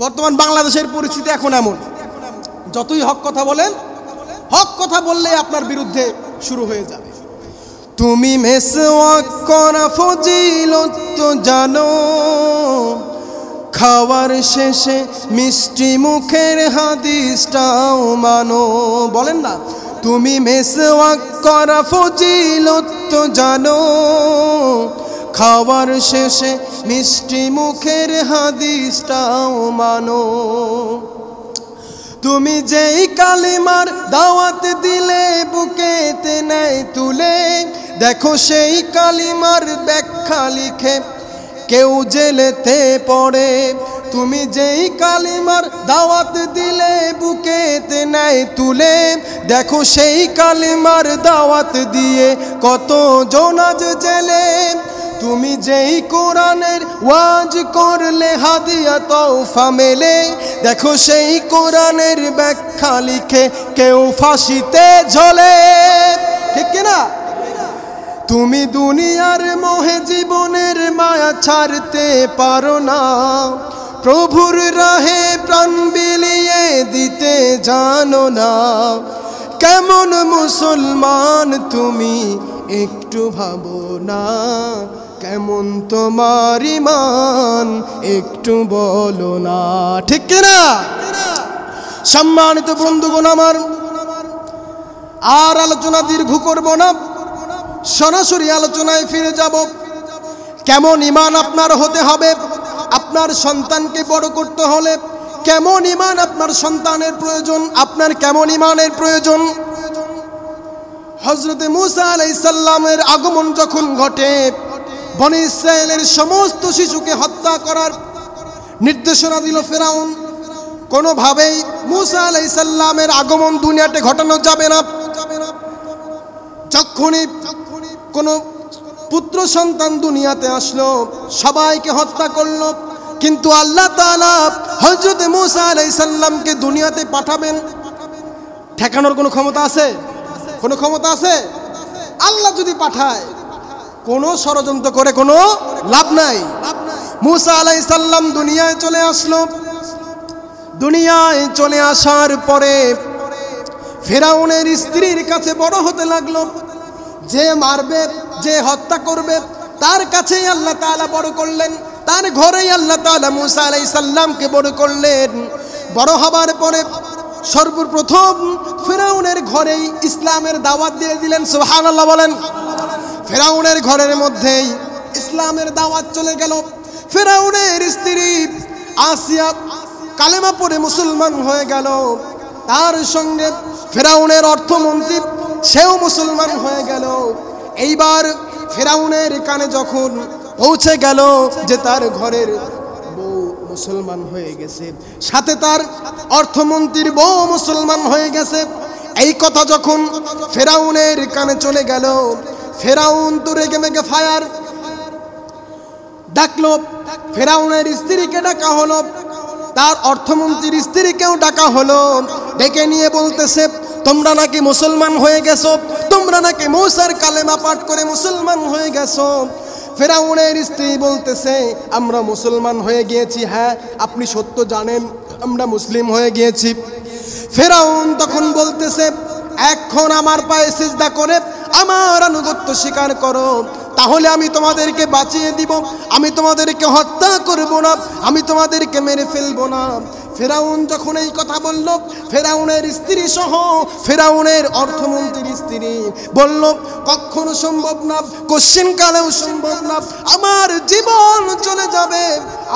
বর্তমান বাংলাদেশের পরিস্থিতি এখন এমন, যতই হক কথা বলেন, হক কথা বললে আপনার বিরুদ্ধে শুরু হয়ে যাবে। তুমি মেসওয়াক করা ফজিলত তো জানো, খাওয়ার শেষে মিষ্টি মুখের হাদিসটাও মানো। বলেন না, তুমি মেসওয়াক করা ফজিলত তো জানো, খাওয়ার শেষে মিষ্টি মুখের হাদিসটাও মানো। তুমি যেই কালিমার দাওয়াত দিলে বুকেতে নেয় তুলে, দেখো সেই কালিমার ব্যাখ্যা লিখে কেউ জেলেতে পড়ে। তুমি যেই কালিমার দাওয়াত দিলে বুকেতে নেয় তুলে, দেখো সেই কালিমার দাওয়াত দিয়ে কত জন আজ জেলে। তুমি যেই কোরআনের ওয়াজ করলে হাদিয়া তওফা মেলে, দেখো সেই কোরআনের ব্যাখ্যা লিখে কেউ ফাঁসিতে ঝোলে। ঠিক কিনা? তুমি দুনিয়ার মোহে জীবনের মায়া ছাড়তে পারো না, প্রভুর রাহে প্রাণ বিলিয়ে দিতে জানো না। কেমন মুসলমান তুমি একটু ভাবো না, কেমন তোমার ঈমান একটু বলো না। ঠিক কিনা? সম্মানিত বন্ধুগণ আমার, আর আলোচনা দীর্ঘ করব না, সরাসরি আলোচনায় ফিরে যাব। কেমন ঈমান আপনার হতে হবে? আপনার সন্তানকে বড় করতে হলে কেমন ঈমান আপনার সন্তানের প্রয়োজন? আপনার কেমন ঈমানের প্রয়োজন? হযরত মুসা আলাইহিস সালামের আগমন যখন ঘটে, বনী ইসরায়েলের সমস্ত শিশুকে হত্যা করার নির্দেশনা দিল ফেরাউন। কোনোভাবেই মুসা আলাইহিস সালামের আগমন দুনিয়াতে ঘটানো যাবে না। যখনই কোনো পুত্র সন্তান দুনিয়াতে আসলো, সবাইকে হত্যা করলো। কিন্তু আল্লাহ তাআলা হযরত মুসা আলাইহিস সালামকে দুনিয়াতে পাঠাবেন, ঠেকানোর কোনো ক্ষমতা আছে? কোনো ক্ষমতা আছে? আল্লাহ যদি পাঠায়, কোনো ষড়যন্ত্র করে কোনো লাভ নাই। মুসা আলাইহিস সালাম দুনিয়ায় চলে আসলো। দুনিয়ায় চলে আসার পরে ফেরাউনের স্ত্রীর কাছে বড় হতে লাগলো। যে মারবে, যে হত্যা করবে, তার কাছেই আল্লাহ তাআলা বড় করলেন। তার ঘরেই আল্লাহ তাআলা মুসা আলাইহিস সালামকে বড় করলেন। বড় হবার পরে সর্বপ্রথম ফেরাউনের ঘরেই ইসলামের দাওয়াত দিয়ে দিলেন। সুবহানাল্লাহ বলেন। ফেরাউনের ঘরের মধ্যেই ইসলামের দাওয়াত চলে গেল। ফেরাউনের স্ত্রী আসিয়া কালেমা পড়ে মুসলমান হয়ে গেল। তার সঙ্গে ফেরাউনের অর্থমন্ত্রী, সেও মুসলমান হয়ে গেল। এইবার ফেরাউনের কানে যখন পৌঁছে গেল যে তার ঘরের বউ মুসলমান হয়ে গেছে, সাথে তার অর্থমন্ত্রীর বউ মুসলমান হয়ে গেছে, এই কথা যখন ফেরাউনের কানে চলে গেল, ফেরাউন তো রেগে মেগে ফায়ার। ডাকলো, ফেরাউনের স্ত্রীকে ডাকা হলো, তার অর্থমন্ত্রীর স্ত্রীকেও ডাকা হলো। ডেকে নিয়ে বলতেছে, তোমরা নাকি মুসলমান হয়ে গেছো, তোমরা নাকি মুসার কালেমা পাঠ করে মুসলমান হয়ে গেছো। ফেরাউনের স্ত্রী বলতেছে, আমরা মুসলমান হয়ে গিয়েছি। হ্যাঁ, আপনি সত্য জানেন, আমরা মুসলিম হয়ে গিয়েছি। ফেরাউন তখন বলতেছে, এখন আমার পায়ে সিজদা করে আমার আনুগত্য স্বীকার করো, তাহলে আমি তোমাদেরকে বাঁচিয়ে দিব, আমি তোমাদেরকে হত্যা করব না, আমি তোমাদেরকে মেরে ফেলবো না। ফেরাউন যখন এই কথা বলল, ফেরাউনের স্ত্রী সহ ফেরাউনের অর্থমন্ত্রীর স্ত্রী বলল, কখনো সম্ভব না, কোশ্চেন কালেও সম্ভব না, আমার জীবন চলে যাবে,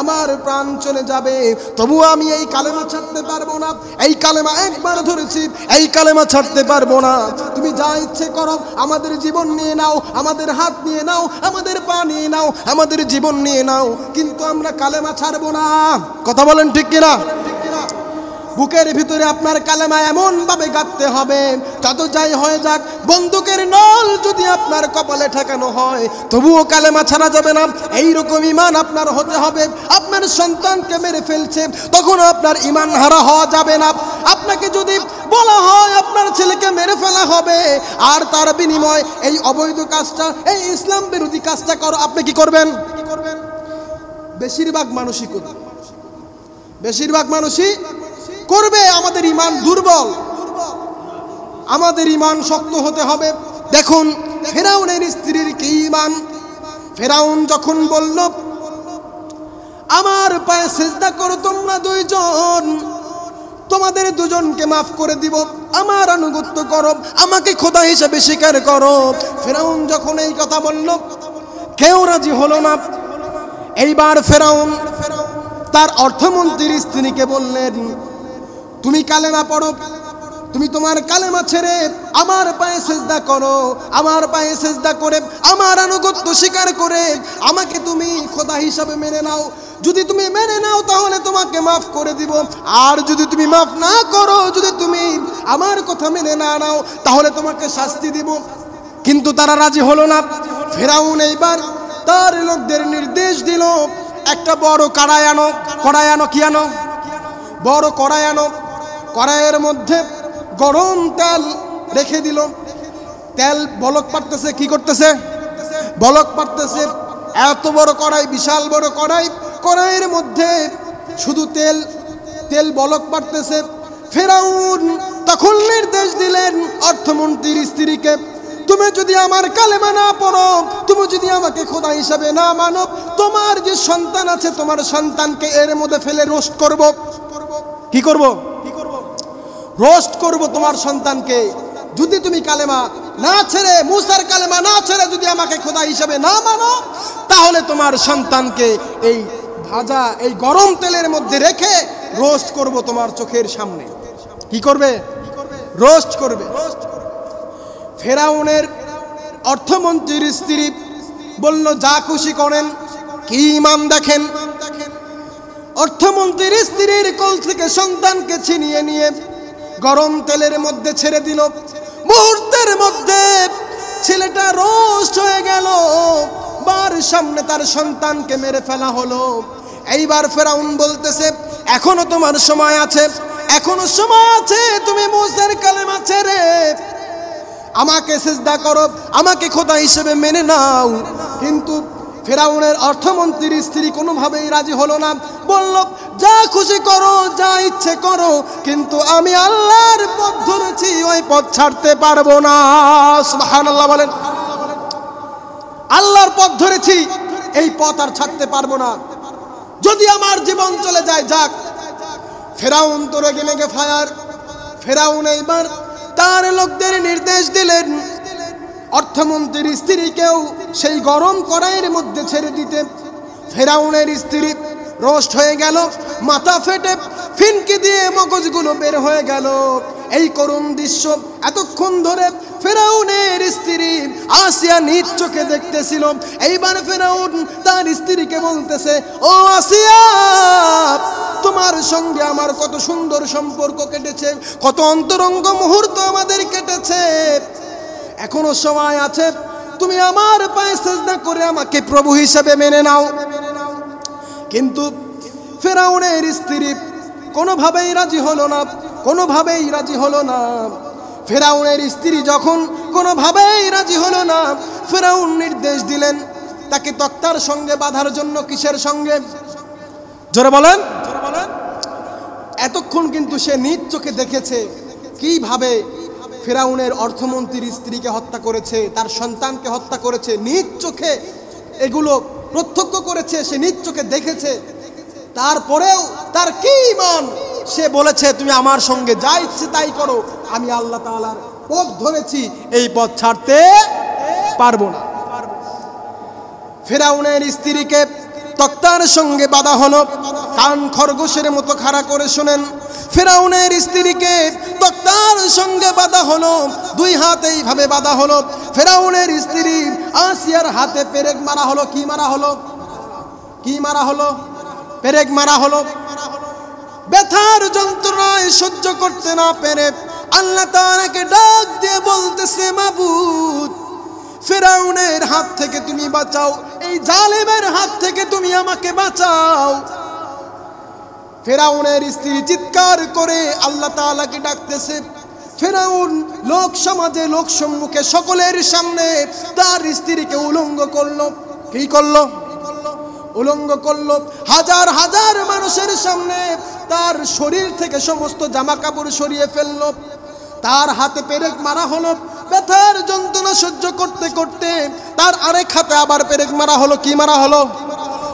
আমার প্রাণ চলে যাবে, তবু আমি এই কালেমা ছাড়তে পারবো না। এই কালেমা একবার ধরেছি, এই কালেমা ছাড়তে পারবো না। তুমি যা ইচ্ছে করো, আমাদের জীবন নিয়ে নাও, আমাদের হাত নিয়ে নাও, আমাদের পা নিয়ে নাও, আমাদের জীবন নিয়ে নাও, কিন্তু আমরা কালেমা ছাড়বো না। কথা বলেন ঠিক কিনা? বুকের ভিতরে আপনার কালেমা এমন ভাবে গাঁথতে হবে, যত যাই হয়ে যাক, বন্দুকের নল যদি আপনার কপালে ঠেকানো হয়, তবুও কালেমা ছাড়া যাবে না। এইরকম ঈমান আপনার হতে হবে। আপনার সন্তানকে মেরে ফেলছে, তখন আপনার ঈমান হারা হওয়া যাবে না। আপনাকে যদি বলা হয় আপনার ছেলেকে মেরে ফেলা হবে, আর তার বিনিময় এই অবৈধ কাজটা, এই ইসলাম বিরোধী কাজটা করো, আপনি কি করবেন? বেশিরভাগ মানুষই করবে। বেশিরভাগ মানুষই করবে। আমাদের ঈমান দুর্বল, আমাদের ঈমান শক্ত হতে হবে। দেখুন ফেরাউনের স্ত্রীর কি ঈমান। ফেরাউন যখন বলল আমার পায়ে সিজদা করো তোমরা দুইজন, তোমাদের দুজনকে মাফ করে দিব, আমার আনুগত্য করো, আমাকে খোদা হিসেবে স্বীকার করো। ফেরাউন যখন এই কথা বলল কেউ রাজি হলো না। এইবার ফেরাউন তার অর্থমন্ত্রীর স্ত্রীকে বললেন তুমি কালেমা পড়ো, তুমি তোমার কালেমা ছেড়ে আমার পায়ে সিজদা করো, আমার পায়ে সিজদা করে আমার আনুগত্য স্বীকার করে আমাকে তুমি খোদা হিসাবে মেনে নাও। যদি তুমি মেনে নাও তাহলে তোমাকে মাফ করে দিব, আর যদি তুমি মাফ না করো, যদি তুমি আমার কথা মেনে না নাও তাহলে তোমাকে শাস্তি দিব। কিন্তু তারা রাজি হলো না। ফেরাউন এইবার তার লোকদের নির্দেশ দিল একটা বড় কড়াই আনো। কড়াই আনো, কি আনো? বড় কড়াই আনো। কড়াইয়ের মধ্যে গরম তেল রেখে দিল। তেল বলক পাড়তেছে। কি করতেছে? বলক পাড়তেছে। এত বড় কড়াই, বিশাল বড় কড়াই, কড়াইয়ের মধ্যে শুধু তেল, তেল বলক পাড়তেছে। ফেরাউন তখন নির্দেশ দিলেন অর্থমন্ত্রীর স্ত্রীকে তুমি যদি আমার কালেমা না পড়ো, তুমি যদি আমাকে খোদা হিসাবে না মানো, তোমার যে সন্তান আছে তোমার সন্তানকে এর মধ্যে ফেলে রোস্ট করব। কি করব? রোস্ট করব তোমার সন্তানকে। যদি তুমি কালেমা না ছেড়ে, মুসার কালেমা না ছেড়ে যদি আমাকে খোদা হিসাবে না মানো, তাহলে তোমার সন্তানকে এই ভাজা, এই গরম তেলের মধ্যে রেখে রোস্ট করব তোমার চোখের সামনে। কি করবে? রোস্ট করবে। ফেরাউনের অর্থমন্ত্রীর স্ত্রী বলল যা খুশি করেন। কি ঈমান দেখেন! অর্থমন্ত্রীর স্ত্রীর কোল থেকে সন্তানকে ছিনিয়ে নিয়ে গরম তেলের মধ্যে ছেড়ে দিল। মুহূর্তের মধ্যে ছেলেটা রোস্ট হয়ে গেল। বার সামনে তার সন্তানকে মেরে ফেলা হলো। এইবার ফেরাউন বলতেছে এখনো তোমার সময় আছে, এখনো সময় আছে, তুমি মুসার কালেমা ছেড়ে আমাকে সিজদা করো, আমাকে খোদা হিসেবে মেনে নাও। কিন্তু ফেরাউনের অর্থমন্ত্রীর স্ত্রী কোনোভাবেই রাজি হলো না। বলল যা খুশি করো, যা ইচ্ছে করো, কিন্তু আমি আল্লাহর পথ ধরেছি, ওই পথ ছাড়তে পারবো না। সুবহানাল্লাহ বলেন। আল্লাহর পথ ধরেছি, এই পথ আর ছাড়তে পারবো না, যদি আমার জীবন চলে যায় যাক। ফেরাউন তো রেগে মেগে ফায়ার। ফেরাউন এইবার তার লোকদের নির্দেশ দিলেন অর্থমন্ত্রীর স্ত্রীকেও সেই গরম কড়াইয়ের মধ্যে ছেড়ে দিতে। ফেরাউনের স্ত্রী রোস্ট হয়ে গেল, মাথা ফেটে ফিনকি দিয়ে মগজগুলো বের হয়ে গেল। এই করুণ দৃশ্য এতক্ষণ ধরে ফেরাউনের স্ত্রী আসিয়া নিজ চোখে দেখতেছিল। এইবার ফেরাউন তার স্ত্রীকে বলতেছে ও আসিয়া, তোমার সঙ্গে আমার কত সুন্দর সম্পর্ক কেটেছে, কত অন্তরঙ্গ মুহূর্ত আমাদের কেটেছে, এখনো সময় আছে, তুমি আমার পায়ে সিজদা করে আমাকে প্রভু হিসেবে মেনে নাও। কিন্তু ফেরাউনের স্ত্রী কোনোভাবেই রাজি হলো না, কোনোভাবেই রাজি হলো না। ফেরাউনের স্ত্রী যখন কোনোভাবেই রাজি হলো না, ফেরাউন নির্দেশ দিলেন তাকে তক্তার সঙ্গে বাঁধার জন্য। কিসের সঙ্গে? জোরে বলেন। এতক্ষণ কিন্তু সে নিজ চোখে দেখেছে কিভাবে ফেরাউনের অর্থমন্ত্রীর স্ত্রীকে হত্যা করেছে, তার সন্তানকে হত্যা করেছে, নিজ চোখে এগুলো প্রত্যক্ষ করেছে, সে নিজ চোখে দেখেছে। তারপরেও তার কি ঈমান, সে বলেছে তুমি আমার সঙ্গে যা ইচ্ছে তাই করো, আমি আল্লাহ তাআলার পথ ধরেছি, এই পথ ছাড়তে পারবো না। ফেরাউনের স্ত্রীকে তক্তার সঙ্গে বাঁধা হলো। কান খরগোশের মতো খাড়া করে শোনেন, ফেরাউনের স্ত্রীকে তক্তার সঙ্গে বাঁধা হলো, দুই হাত এইভাবে বাঁধা হলো। ফেরাউনের স্ত্রী আসিয়ার হাতে পেরেক মারা হলো। কি মারা হলো? কি মারা হলো? পেরেক মারা হলো। ব্যথার যন্ত্রণায় সহ্য করতে না পেরে আল্লাহ তাআলাকে ডাক দিয়ে বলতেছে মাবুদ, ফেরাউনের হাত থেকে তুমি বাঁচাও, এই জালেমের হাত থেকে তুমি আমাকে বাঁচাও। ফেরাউনের স্ত্রী চিৎকার করে আল্লাহ তাআলাকে ডাকতেছে। ফেরাউন লোক সমাজে, লোক সম্মুখে, সকলের সামনে তার স্ত্রীকে উলঙ্গ করলো। কি করলো? উলঙ্গ করলো, হাজার হাজার মানুষের সামনে তার শরীর থেকে সমস্ত জামা কাপড় সরিয়ে ফেললো, তার হাতে পেরেক মারা হলো। ব্যথার যন্ত্রণা সহ্য করতে করতে তার আরেক হাতে আবার পেরেক মারা হলো। কি মারা হলো?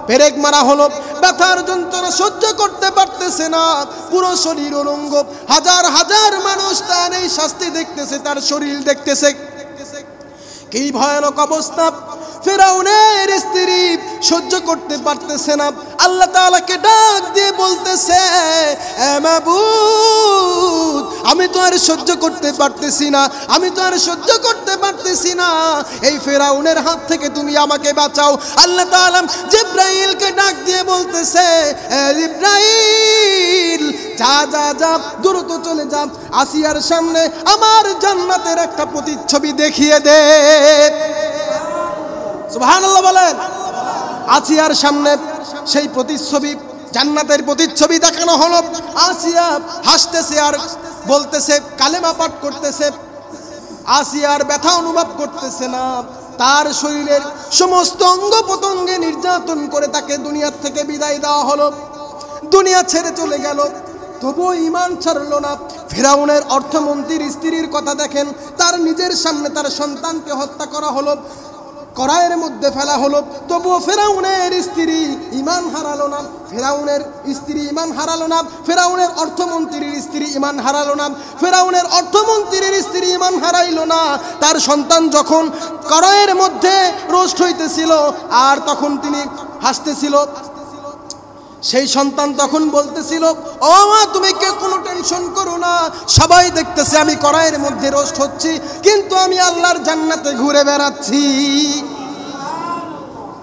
পেরেক মারা হলো। ব্যথার যন্ত্রণা সহ্য করতে পারতেছে না, পুরো শরীর উলঙ্গ। হাজার হাজার মানুষ তার এই শাস্তি দেখতেছে, তার শরীর দেখতেছে। কি ভয়ানক অবস্থা! ফিরআউনের স্ত্রী সহ্য করতে পারতেছে না, আল্লাহ তাআলাকে ডাক দিয়ে বলতেছে, এ মাবুদ, আমি তো আর সহ্য করতে পারতেছি না, আমি তো আর সহ্য করতে পারতেছি না, এই ফিরআউনের হাত থেকে তুমি আমাকে বাঁচাও। আল্লাহ তাআলা জিবরাইলকে ডাক দিয়ে বলতেছে, এ জিবরাইল, যা যা যা, দ্রুত চলে যা, আসিয়ার সামনে আমার জান্নাতের একটা প্রতিচ্ছবি দেখিয়ে দে। সুবহানাল্লাহ বলেন। আসিয়ার সামনে সেই প্রতিচ্ছবি, জান্নাতের প্রতিচ্ছবি দেখানো হলো। আসিয়া হাসতেছে আর বলতেছে, কালেমা পাঠ করতেছে। আসিয়ার ব্যথা অনুভব করতেছে না, তার শরীরের সমস্ত অঙ্গ প্রত্যঙ্গে নির্যাতন করে তাকে দুনিয়ার থেকে বিদায় দেওয়া হলো, দুনিয়া ছেড়ে চলে গেল। তবুও ঈমান ছাড়লো না। ফিরআউনের অর্থমন্ত্রীর স্ত্রীর কথা দেখেন, তার নিজের সামনে তার সন্তানকে হত্যা করা হলো, কড়াইয়ের মধ্যে ফেলা হলো, তবুও ফিরআউনের স্ত্রী ঈমান হারালো না। ফিরআউনের স্ত্রী ঈমান হারালো না, ফিরআউনের অর্থমন্ত্রীর স্ত্রী ঈমান হারালো না, ফিরআউনের অর্থমন্ত্রীর স্ত্রী ঈমান হারাইলো না। তার সন্তান যখন কড়াইয়ের মধ্যে রোস্ট হইতেছিল আর তখন তিনি হাসতেছিল, সেই সন্তান তখন বলতেছিল, ও মা, তুমি কেউ কোনো টেনশন করো না, সবাই দেখতেছে আমি কড়াইয়ের মধ্যে রোস্ট হচ্ছি, কিন্তু আমি আল্লাহর জান্নাতে ঘুরে বেড়াচ্ছি।